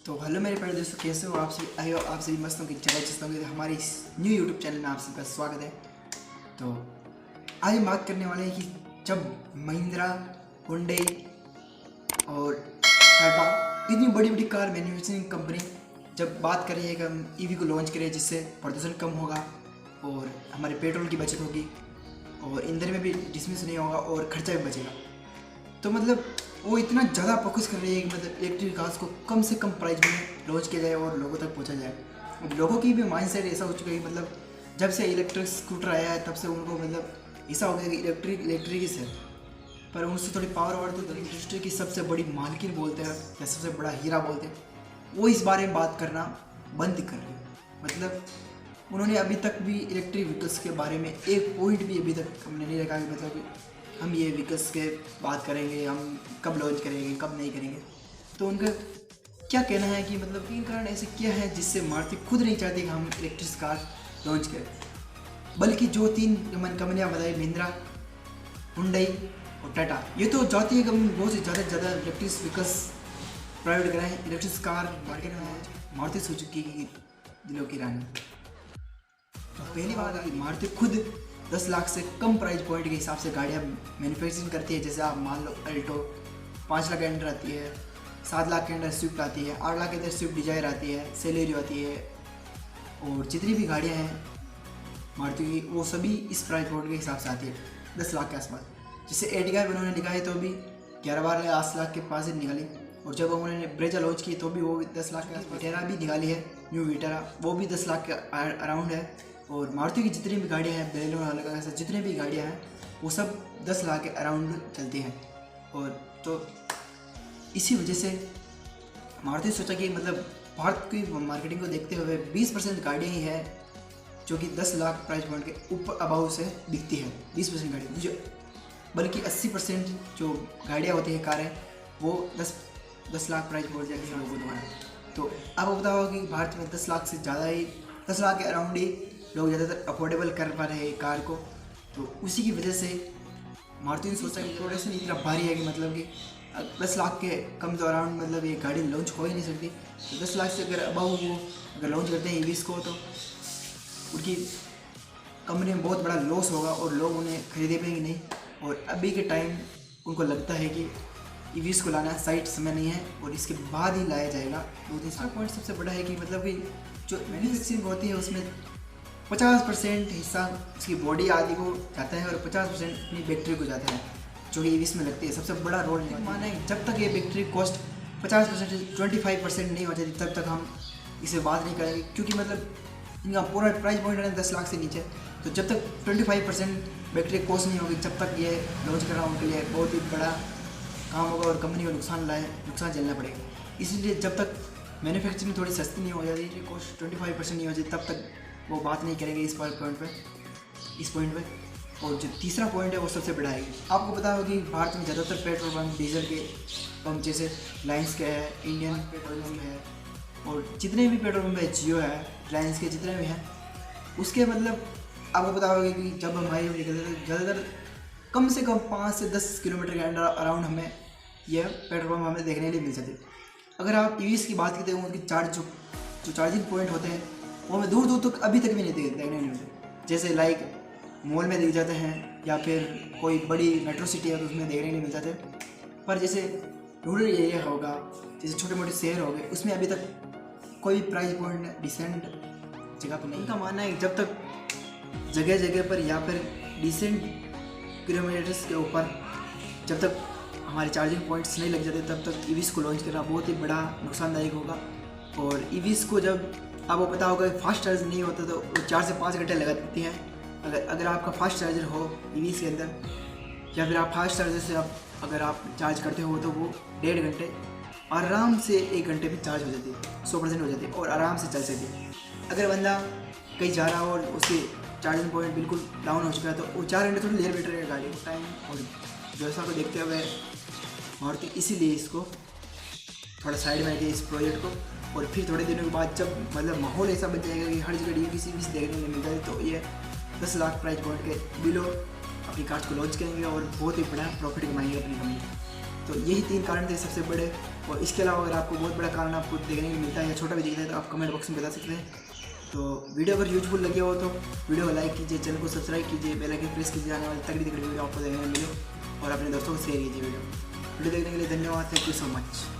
तो हेलो मेरे प्यारे दोस्तों, कैसे हो आप सभी? आई हो आप सभी मस्त होंगे, जबरदस्त होंगे। हमारे इस न्यू यूट्यूब चैनल में आप सभी का स्वागत है। तो आज हम बात करने वाले हैं कि जब महिंद्रा, हुंडई और टाटा इतनी बड़ी बड़ी कार मैन्युफैक्चरिंग कंपनी जब बात कर रही है कि हम ईवी को लॉन्च करें जिससे प्रदूषण कम होगा और हमारे पेट्रोल की बचत होगी और ईंधन में भी डिसमिस नहीं होगा और खर्चा भी बचेगा, तो मतलब वो इतना ज़्यादा फोकस कर रही है कि मतलब इलेक्ट्रिक कार्स को कम से कम प्राइस में लॉन्च किया जाए और लोगों तक पहुंचा जाए। अब लोगों की भी माइंडसेट ऐसा हो चुका है कि मतलब जब से इलेक्ट्रिक स्कूटर आया है तब से उनको मतलब ऐसा हो गया कि इलेक्ट्रिक ही है, पर उनसे थोड़ी पावर और तो इंडस्ट्री की सबसे बड़ी मालकिन बोलते हैं या सबसे बड़ा हीरा बोलते हैं, वो इस बारे में बात करना बंद कर रहे हैं। मतलब उन्होंने अभी तक भी इलेक्ट्रिक व्हीकल्स के बारे में एक पॉइंट भी अभी तक हमने नहीं रखा कि मतलब हम ये व्हीकल्स के बात करेंगे, हम कब लॉन्च करेंगे कब नहीं करेंगे। तो उनका क्या कहना है कि मतलब 3 कारण ऐसे क्या है जिससे मारुति खुद नहीं चाहती कि हम इलेक्ट्रिक कार लॉन्च करें, बल्कि जो 3 कंपनियाँ बताई, महिंद्रा, हुंडई और टाटा, ये तो चाहती है कि हम बहुत से ज़्यादा इलेक्ट्रिक व्हीकल्स प्रोवाइड कराएँ। इलेक्ट्रिक कार मार्केट में मारुति सुजुकी की दिलों की रानी। तो पहली बात है कि मारुति खुद 10 लाख से कम प्राइस पॉइंट के हिसाब से गाड़ियाँ मैन्युफैक्चरिंग करती है। जैसे आप मान लो अल्टो 5 लाख के अंदर आती है, 7 लाख के अंदर स्विफ्ट आती है, 8 लाख के अंदर स्विफ्ट डिजायर आती है, सेलेरियो आती है, और जितनी भी गाड़ियाँ हैं मारुति की वो सभी इस प्राइस पॉइंट के हिसाब से आती है 10 लाख के आसपास। जैसे एटिगा भी उन्होंने निकाली तो भी 11-12 या 8 लाख के पास ही निकाली, और जब उन्होंने ब्रेजा लॉन्च की तो भी वो भी 10 लाख के आसपास। विटेरा भी निकाली है, न्यू विटेरा, वो भी 10 लाख के अराउंड है। और मारुति की जितनी भी गाड़ियाँ हैं, बेलेनो अलग ऐसे जितने भी गाड़ियाँ हैं वो सब 10 लाख के अराउंड चलती हैं। और तो इसी वजह से मारुति सोचा कि मतलब भारत की मार्केटिंग को देखते हुए 20% गाड़ियाँ ही है जो कि 10 लाख प्राइस पॉइंट के ऊपर अबाव से बिकती है। 20% गाड़ी जो, बल्कि 80% जो गाड़ियाँ होती हैं, कारें, वो 10 लाख प्राइस पॉइंट जाती है लोगों द्वारा। तो आप बताओ कि भारत में 10 लाख से ज़्यादा ही, 10 लाख के अराउंड ही लोग ज़्यादातर अफोर्डेबल कर पा रहे हैं कार को। तो उसी की वजह से मारुति ने सोचा कि प्रोडक्शन इतना भारी है कि मतलब कि 10 लाख के कम तो अराउंड मतलब ये गाड़ी लॉन्च हो ही नहीं सकती। तो 10 लाख से अगर अबाउ वो अगर लॉन्च करते हैं ईवीज़ को, तो उनकी कंपनी में बहुत बड़ा लॉस होगा और लोग उन्हें खरीदे भी नहीं। और अभी के टाइम उनको लगता है कि ईवीज़ को लाना सही समय नहीं है और इसके बाद ही लाया जाएगा। 2-3 पॉइंट सबसे बड़ा है कि मतलब कि जो मैन्युफैक्चरिंग होती है उसमें 50% हिस्सा उसकी बॉडी आदि को जाता है और 50% अपनी बैटरी को जाता है जो कि ईवीज़ में लगती है। सबसे बड़ा रोल माना है जब तक ये बैटरी कॉस्ट 50% से 25% नहीं हो जाती तब तक हम इसे बात नहीं करेंगे, क्योंकि मतलब इनका पूरा प्राइस पॉइंट है 10 लाख से नीचे। तो जब तक 25% बैटरी कॉस्ट नहीं होगी जब तक ये लॉन्च करना उनके लिए बहुत ही बड़ा काम होगा और कंपनी को नुकसान झेलना पड़ेगा। इसलिए जब तक मैन्युफैक्चरिंग थोड़ी सस्ती नहीं हो जाती, कॉस्ट 25% नहीं हो जाती, तब तक वो बात नहीं करेंगे इस पॉइंट पे। और जो तीसरा पॉइंट है वो सबसे बड़ा है। आपको पता होगा कि भारत में ज़्यादातर पेट्रोल पंप डीजल के पंप जैसे लाइन्स के है, इंडियन पेट्रोल पंप है, और जितने भी पेट्रोल पंप है, जियो है, रिलायंस के जितने भी हैं, उसके मतलब आपको पता होगा कि जब हम हाईवे निकलते थे ज़्यादातर कम से कम 5 से 10 किलोमीटर के अंदर अराउंड हमें यह पेट्रोल पंप हमें देखने के लिए मिल जाते। अगर आप ईवीज़ की बात करते हैं उनकी जो चार्जिंग पॉइंट होते हैं वो हमें दूर तक अभी तक भी नहीं देखने नहीं मिलते। जैसे लाइक मॉल में दिख जाते हैं या फिर कोई बड़ी मेट्रो सिटी है तो उसमें देखने नहीं मिल जाते, पर जैसे रूरल एरिया होगा, जैसे छोटे मोटे शहर हो गए, उसमें अभी तक कोई प्राइस पॉइंट डिसेंट जगह पर नहीं। उनका मानना है जब तक जगह पर या फिर डिसेंट किलोमीटर्स के ऊपर जब तक हमारे चार्जिंग पॉइंट्स नहीं लग जाते तब तक ईवीज़ को लॉन्च करना बहुत ही बड़ा नुकसानदायक होगा। और ईवीज़ को जब आपको पता होगा फास्ट चार्ज नहीं होता तो 4 से 5 घंटे लगा देती हैं। अगर आपका फास्ट चार्जर हो ईवीज़ के अंदर, या फिर आप फास्ट चार्जर से अगर आप चार्ज करते हो तो वो 1.5 घंटे आराम से 1 घंटे में चार्ज हो जाती है, 100% हो जाती है और आराम से चल सकती है। अगर बंदा कहीं जा रहा हो और उसके चार्जिंग पॉइंट बिल्कुल डाउन हो चुका है तो वो 4 घंटे थोड़ी देर बैठ रहेगा गाड़ी को टाइम और व्यवस्था को देखते हुए मारुति इसीलिए इसको थोड़ा साइड में किया इस प्रोजेक्ट को। और फिर थोड़े दिनों के बाद जब मतलब माहौल ऐसा बन जाएगा कि हर जगह ईवीज़ देखने में मिलता है तो ये 10 लाख प्राइस पॉइंट के बिलो अपनी कार्स को लॉन्च करेंगे और बहुत ही बड़ा प्रॉफिट कमाएंगे अपनी कंपनी। तो यही 3 कारण थे सबसे बड़े और इसके अलावा अगर आपको बहुत बड़ा कारण आपको देखने को मिलता है या छोटा भी दिखता है तो आप कमेंट बॉक्स में बता सकते हैं। तो वीडियो अगर यूजफुल लगी हो तो वीडियो को लाइक कीजिए, चैनल को सब्सक्राइब कीजिए, बेल आइकन प्रेस कीजिए, आने वाली तगड़ी वीडियो आपको देखने को मिले और अपने दोस्तों को शेयर कीजिए। वीडियो देखने के लिए धन्यवाद। Thank you so much.